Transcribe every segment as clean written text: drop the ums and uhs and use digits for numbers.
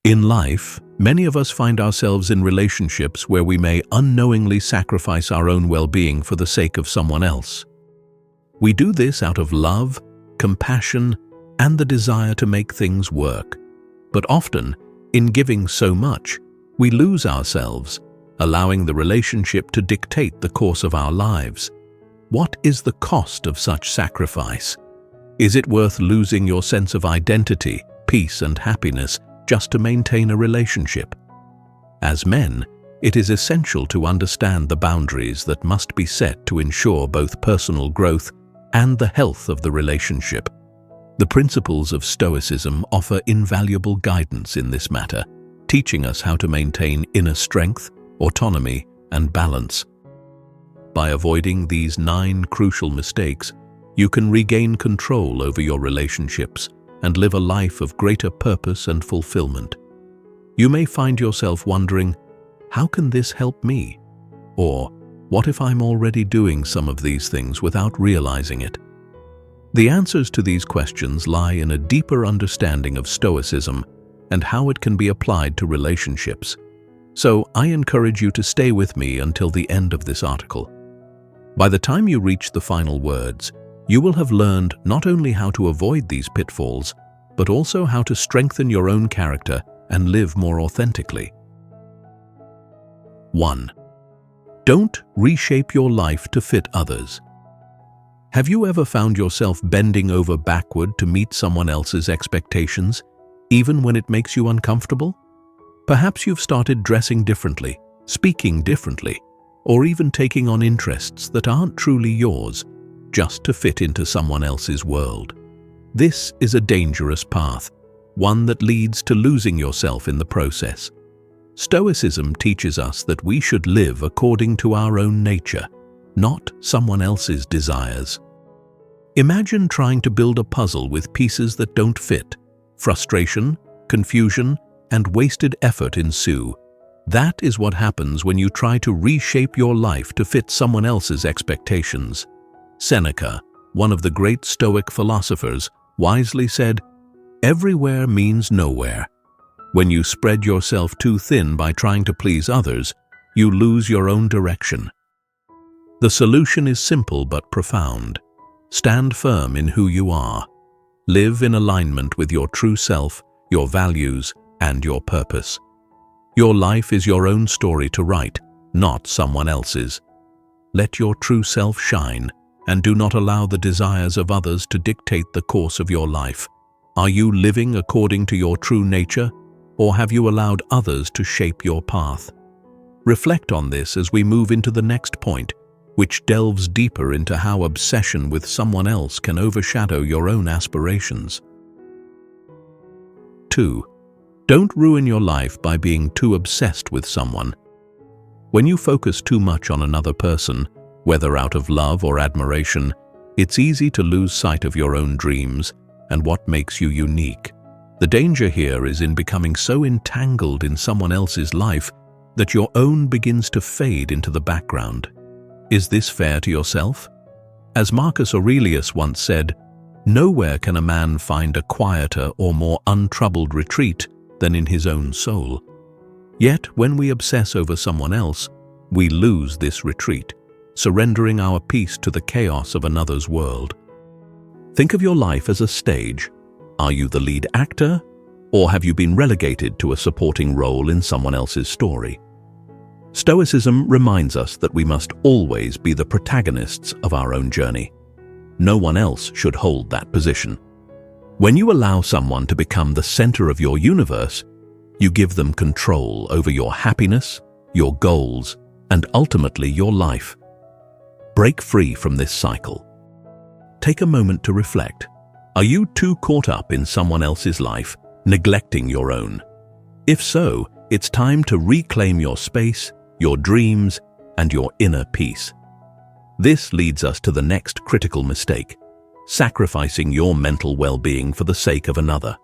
In life, many of us find ourselves in relationships where we may unknowingly sacrifice our own well-being for the sake of someone else. We do this out of love, compassion, and the desire to make things work. But often, in giving so much, we lose ourselves, allowing the relationship to dictate the course of our lives. What is the cost of such sacrifice? Is it worth losing your sense of identity, peace, and happiness just to maintain a relationship? As men, it is essential to understand the boundaries that must be set to ensure both personal growth and the health of the relationship. The principles of Stoicism offer invaluable guidance in this matter, teaching us how to maintain inner strength, autonomy, and balance. By avoiding these 9 crucial mistakes, you can regain control over your relationships and live a life of greater purpose and fulfillment. You may find yourself wondering, how can this help me? Or, what if I'm already doing some of these things without realizing it? The answers to these questions lie in a deeper understanding of Stoicism and how it can be applied to relationships. So I encourage you to stay with me until the end of this article. By the time you reach the final words, you will have learned not only how to avoid these pitfalls, but also how to strengthen your own character and live more authentically. 1. Don't reshape your life to fit others. Have you ever found yourself bending over backward to meet someone else's expectations, even when it makes you uncomfortable? Perhaps you've started dressing differently, speaking differently, or even taking on interests that aren't truly yours, just to fit into someone else's world. This is a dangerous path, one that leads to losing yourself in the process. Stoicism teaches us that we should live according to our own nature, not someone else's desires. Imagine trying to build a puzzle with pieces that don't fit. Frustration, confusion, and wasted effort ensue. That is what happens when you try to reshape your life to fit someone else's expectations. Seneca, one of the great Stoic philosophers, wisely said, "Everywhere means nowhere." When you spread yourself too thin by trying to please others, you lose your own direction. The solution is simple but profound. Stand firm in who you are. Live in alignment with your true self, your values, and your purpose. Your life is your own story to write, not someone else's. Let your true self shine, and do not allow the desires of others to dictate the course of your life. Are you living according to your true nature, or have you allowed others to shape your path? Reflect on this as we move into the next point, which delves deeper into how obsession with someone else can overshadow your own aspirations. 2. Don't ruin your life by being too obsessed with someone. When you focus too much on another person, whether out of love or admiration, it's easy to lose sight of your own dreams and what makes you unique. The danger here is in becoming so entangled in someone else's life that your own begins to fade into the background. Is this fair to yourself? As Marcus Aurelius once said, "Nowhere can a man find a quieter or more untroubled retreat than in his own soul." Yet, when we obsess over someone else, we lose this retreat, surrendering our peace to the chaos of another's world. Think of your life as a stage. Are you the lead actor, or have you been relegated to a supporting role in someone else's story? Stoicism reminds us that we must always be the protagonists of our own journey. No one else should hold that position. When you allow someone to become the center of your universe, you give them control over your happiness, your goals, and ultimately your life. Break free from this cycle. Take a moment to reflect. Are you too caught up in someone else's life, neglecting your own? If so, it's time to reclaim your space, your dreams, and your inner peace. This leads us to the next critical mistake: sacrificing your mental well-being for the sake of another.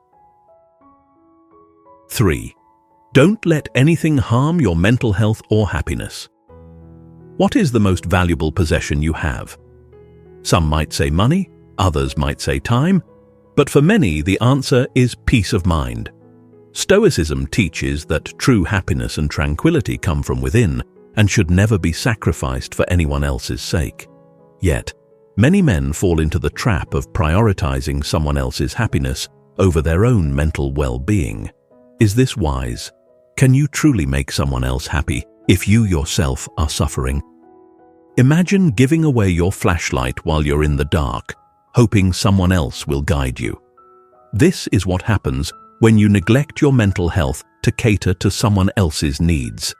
3. Don't let anything harm your mental health or happiness. What is the most valuable possession you have? Some might say money, others might say time, but for many the answer is peace of mind. Stoicism teaches that true happiness and tranquility come from within and should never be sacrificed for anyone else's sake. Yet, many men fall into the trap of prioritizing someone else's happiness over their own mental well-being. Is this wise? Can you truly make someone else happy if you yourself are suffering? Imagine giving away your flashlight while you're in the dark, hoping someone else will guide you. This is what happens when you neglect your mental health to cater to someone else's needs.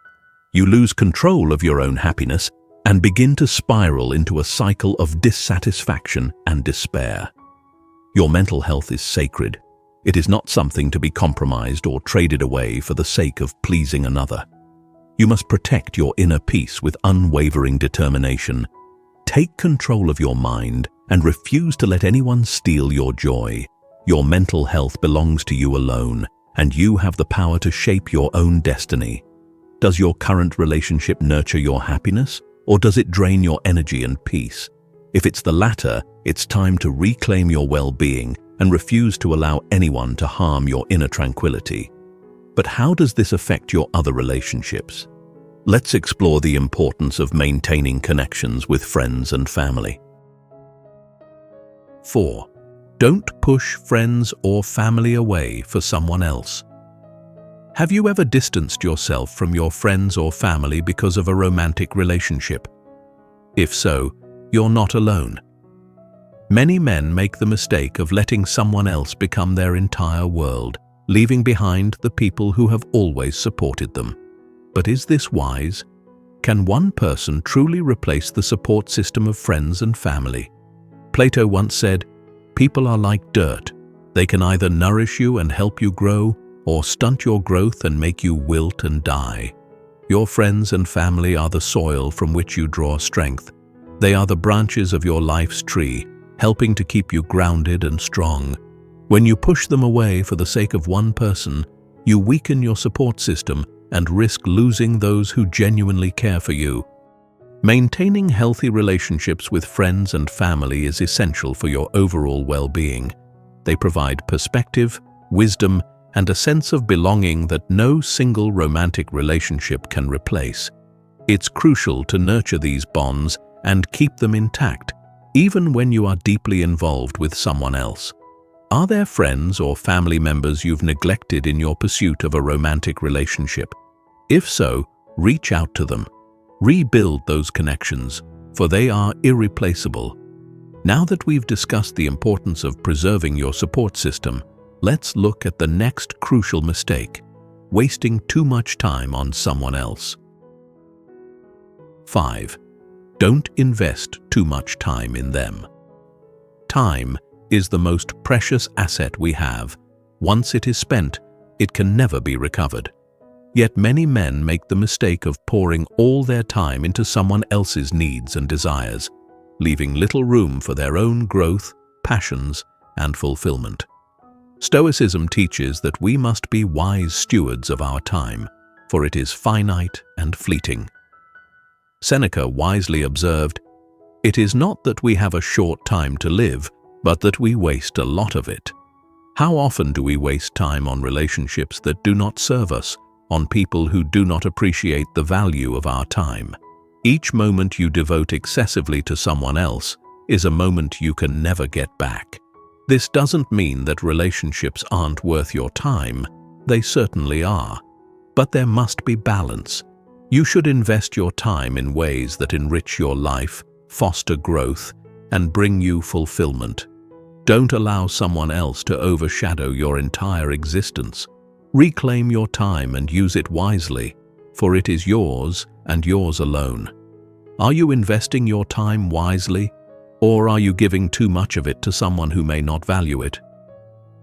You lose control of your own happiness and begin to spiral into a cycle of dissatisfaction and despair. Your mental health is sacred. It is not something to be compromised or traded away for the sake of pleasing another. You must protect your inner peace with unwavering determination. Take control of your mind and refuse to let anyone steal your joy. Your mental health belongs to you alone, and you have the power to shape your own destiny. Does your current relationship nurture your happiness, or does it drain your energy and peace? If it's the latter, it's time to reclaim your well-being and refuse to allow anyone to harm your inner tranquility. But how does this affect your other relationships? Let's explore the importance of maintaining connections with friends and family. 4. Don't push friends or family away for someone else. Have you ever distanced yourself from your friends or family because of a romantic relationship? If so, you're not alone. Many men make the mistake of letting someone else become their entire world, leaving behind the people who have always supported them. But is this wise? Can one person truly replace the support system of friends and family? Plato once said, "People are like dirt. They can either nourish you and help you grow, or stunt your growth and make you wilt and die. Your friends and family are the soil from which you draw strength. They are the branches of your life's tree, helping to keep you grounded and strong. When you push them away for the sake of one person, you weaken your support system and risk losing those who genuinely care for you." Maintaining healthy relationships with friends and family is essential for your overall well-being. They provide perspective, wisdom, and a sense of belonging that no single romantic relationship can replace. It's crucial to nurture these bonds and keep them intact, even when you are deeply involved with someone else. Are there friends or family members you've neglected in your pursuit of a romantic relationship? If so, reach out to them. Rebuild those connections, for they are irreplaceable. Now that we've discussed the importance of preserving your support system, let's look at the next crucial mistake: wasting too much time on someone else. 5. Don't invest too much time in them. Time is the most precious asset we have. Once it is spent, it can never be recovered. Yet many men make the mistake of pouring all their time into someone else's needs and desires, leaving little room for their own growth, passions, and fulfillment. Stoicism teaches that we must be wise stewards of our time, for it is finite and fleeting. Seneca wisely observed, "It is not that we have a short time to live, but that we waste a lot of it." How often do we waste time on relationships that do not serve us, on people who do not appreciate the value of our time? Each moment you devote excessively to someone else is a moment you can never get back. This doesn't mean that relationships aren't worth your time. They certainly are. But there must be balance. You should invest your time in ways that enrich your life, foster growth, and bring you fulfillment. Don't allow someone else to overshadow your entire existence. Reclaim your time and use it wisely, for it is yours and yours alone. Are you investing your time wisely, or are you giving too much of it to someone who may not value it?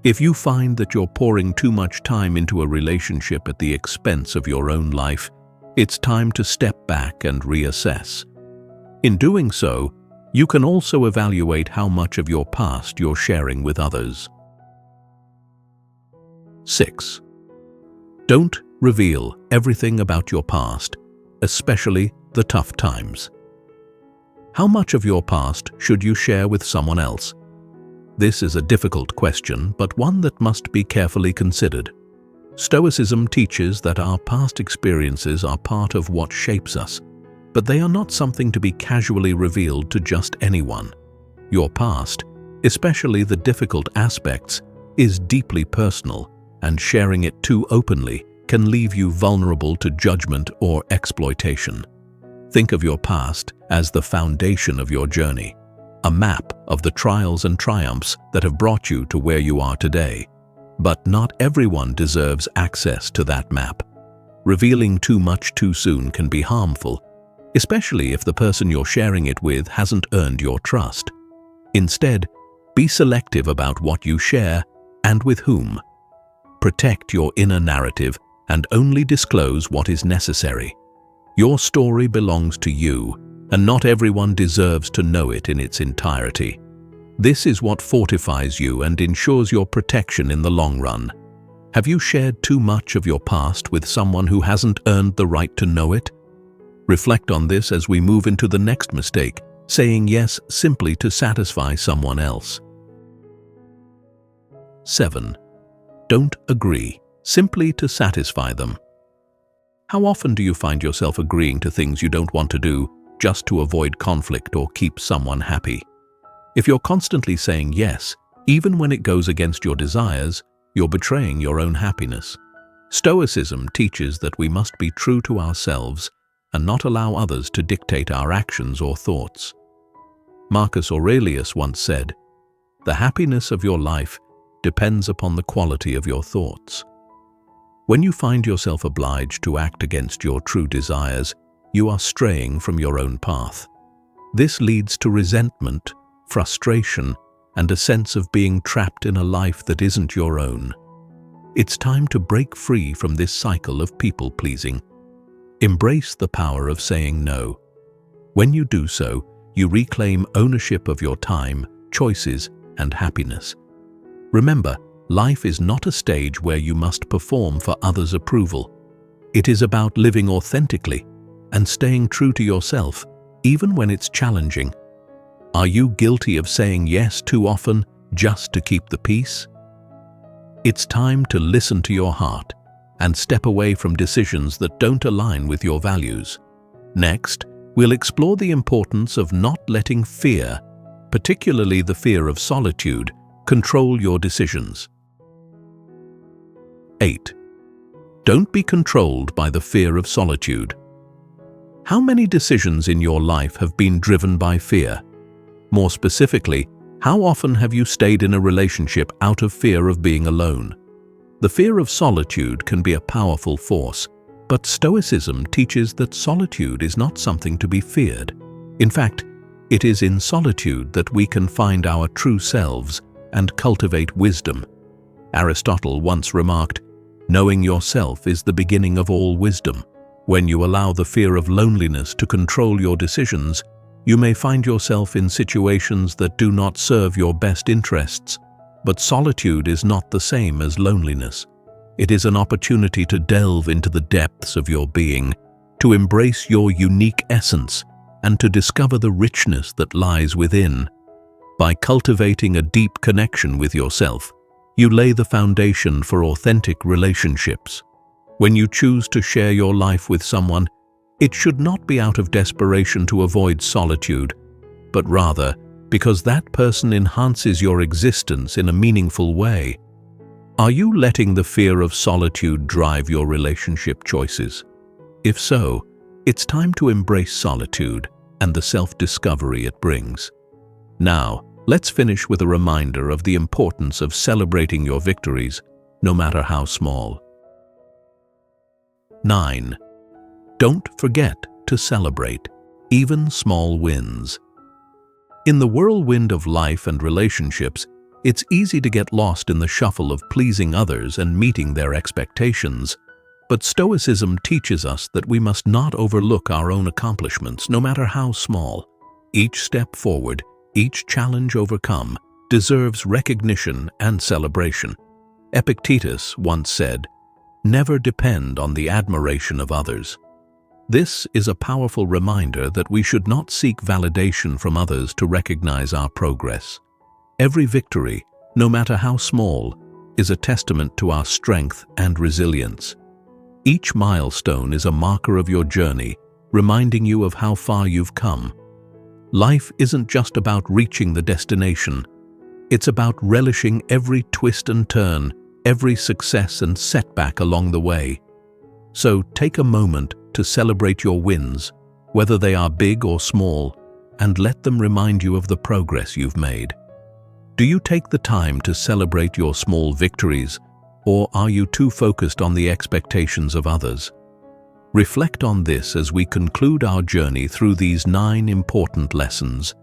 If you find that you're pouring too much time into a relationship at the expense of your own life, it's time to step back and reassess. In doing so, you can also evaluate how much of your past you're sharing with others. 6. Don't reveal everything about your past, especially the tough times. How much of your past should you share with someone else? This is a difficult question, but one that must be carefully considered. Stoicism teaches that our past experiences are part of what shapes us, but they are not something to be casually revealed to just anyone. Your past, especially the difficult aspects, is deeply personal, and sharing it too openly can leave you vulnerable to judgment or exploitation. Think of your past as the foundation of your journey, a map of the trials and triumphs that have brought you to where you are today. But not everyone deserves access to that map. Revealing too much too soon can be harmful, especially if the person you're sharing it with hasn't earned your trust. Instead, be selective about what you share and with whom. Protect your inner narrative and only disclose what is necessary. Your story belongs to you, and not everyone deserves to know it in its entirety. This is what fortifies you and ensures your protection in the long run. Have you shared too much of your past with someone who hasn't earned the right to know it? Reflect on this as we move into the next mistake, saying yes simply to satisfy someone else. 7. Don't agree simply to satisfy them. How often do you find yourself agreeing to things you don't want to do just to avoid conflict or keep someone happy? If you're constantly saying yes, even when it goes against your desires, you're betraying your own happiness. Stoicism teaches that we must be true to ourselves and not allow others to dictate our actions or thoughts. Marcus Aurelius once said, "The happiness of your life depends upon the quality of your thoughts." When you find yourself obliged to act against your true desires, you are straying from your own path. This leads to resentment, frustration, and a sense of being trapped in a life that isn't your own. It's time to break free from this cycle of people-pleasing. Embrace the power of saying no. When you do so, you reclaim ownership of your time, choices, and happiness. Remember, life is not a stage where you must perform for others' approval. It is about living authentically and staying true to yourself, even when it's challenging. Are you guilty of saying yes too often just to keep the peace? It's time to listen to your heart and step away from decisions that don't align with your values. Next, we'll explore the importance of not letting fear, particularly the fear of solitude, control your decisions. 8. Don't be controlled by the fear of solitude. How many decisions in your life have been driven by fear? More specifically, how often have you stayed in a relationship out of fear of being alone? The fear of solitude can be a powerful force, but Stoicism teaches that solitude is not something to be feared. In fact, it is in solitude that we can find our true selves and cultivate wisdom. Aristotle once remarked, "Knowing yourself is the beginning of all wisdom." When you allow the fear of loneliness to control your decisions, you may find yourself in situations that do not serve your best interests. But solitude is not the same as loneliness. It is an opportunity to delve into the depths of your being, to embrace your unique essence, and to discover the richness that lies within. By cultivating a deep connection with yourself, you lay the foundation for authentic relationships. When you choose to share your life with someone, it should not be out of desperation to avoid solitude, but rather because that person enhances your existence in a meaningful way. Are you letting the fear of solitude drive your relationship choices? If so, it's time to embrace solitude and the self-discovery it brings. Now, let's finish with a reminder of the importance of celebrating your victories, no matter how small. 9. Don't forget to celebrate, even small wins. In the whirlwind of life and relationships, it's easy to get lost in the shuffle of pleasing others and meeting their expectations. But Stoicism teaches us that we must not overlook our own accomplishments, no matter how small. Each step forward, each challenge overcome, deserves recognition and celebration. Epictetus once said, "Never depend on the admiration of others." This is a powerful reminder that we should not seek validation from others to recognize our progress. Every victory, no matter how small, is a testament to our strength and resilience. Each milestone is a marker of your journey, reminding you of how far you've come. Life isn't just about reaching the destination. It's about relishing every twist and turn, every success and setback along the way. So take a moment to celebrate your wins, whether they are big or small, and let them remind you of the progress you've made. Do you take the time to celebrate your small victories, or are you too focused on the expectations of others? Reflect on this as we conclude our journey through these 9 important lessons.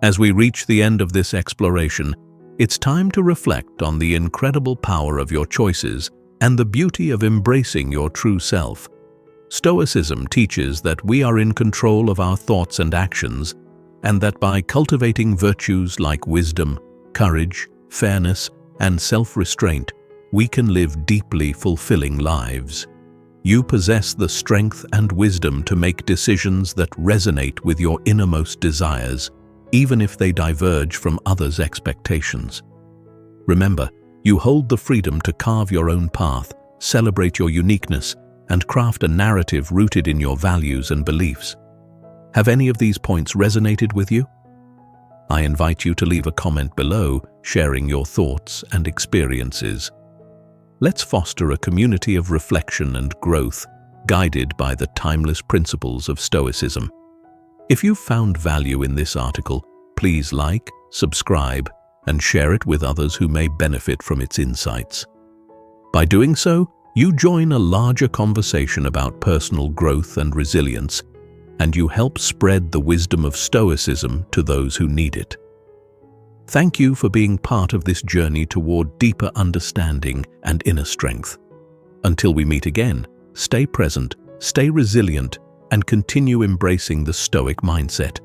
As we reach the end of this exploration, it's time to reflect on the incredible power of your choices and the beauty of embracing your true self. Stoicism teaches that we are in control of our thoughts and actions, and that by cultivating virtues like wisdom, courage, fairness, and self-restraint, we can live deeply fulfilling lives. You possess the strength and wisdom to make decisions that resonate with your innermost desires, even if they diverge from others' expectations. Remember, you hold the freedom to carve your own path, celebrate your uniqueness, and craft a narrative rooted in your values and beliefs. Have any of these points resonated with you? I invite you to leave a comment below, sharing your thoughts and experiences. Let's foster a community of reflection and growth, guided by the timeless principles of Stoicism. If you've found value in this article, please like, subscribe, and share it with others who may benefit from its insights. By doing so, you join a larger conversation about personal growth and resilience, and you help spread the wisdom of Stoicism to those who need it. Thank you for being part of this journey toward deeper understanding and inner strength. Until we meet again, stay present, stay resilient, and continue embracing the Stoic mindset.